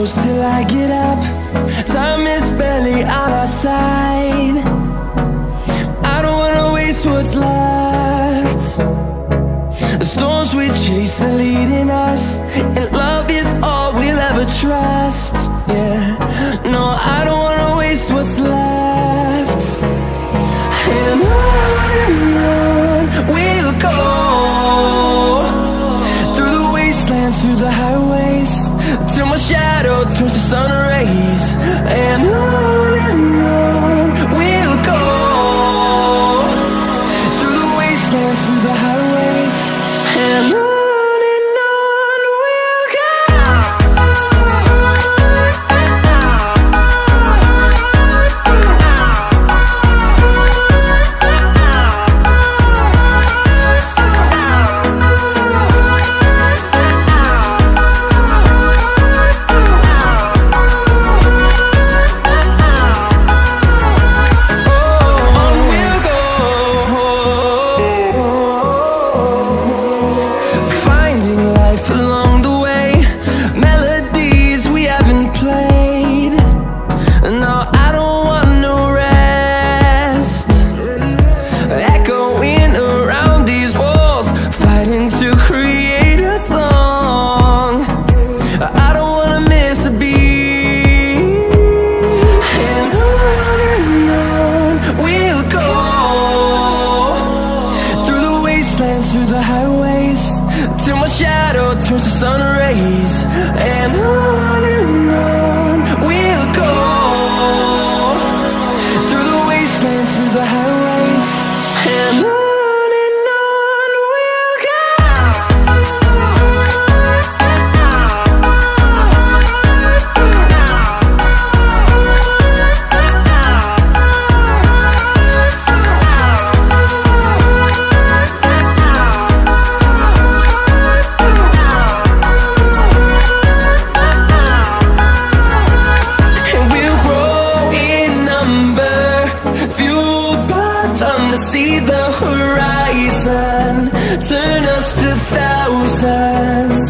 close till I get up. Time is barely on our side. I don't wanna waste what's left. The storms we chase are leading us, and love is all we'll ever trust. Yeah, no, I don't wanna waste what's left. And on we'll go, through the wastelands, through the highways, till my shadow turns to sun rays. And on we'll go, through the wastelands, through the highways, and on we'll go. Along the way, melodies we haven't played. No, I don't want no rest. Echoing around these walls, fighting to create a song. I don't wanna miss a beat. And on we'll go, through the wastelands, through the highways, till my shadow turns to sun rays. And on we'll go, through the wastelands, through the highways, and on we'll go. See the horizon, turn us to thousands.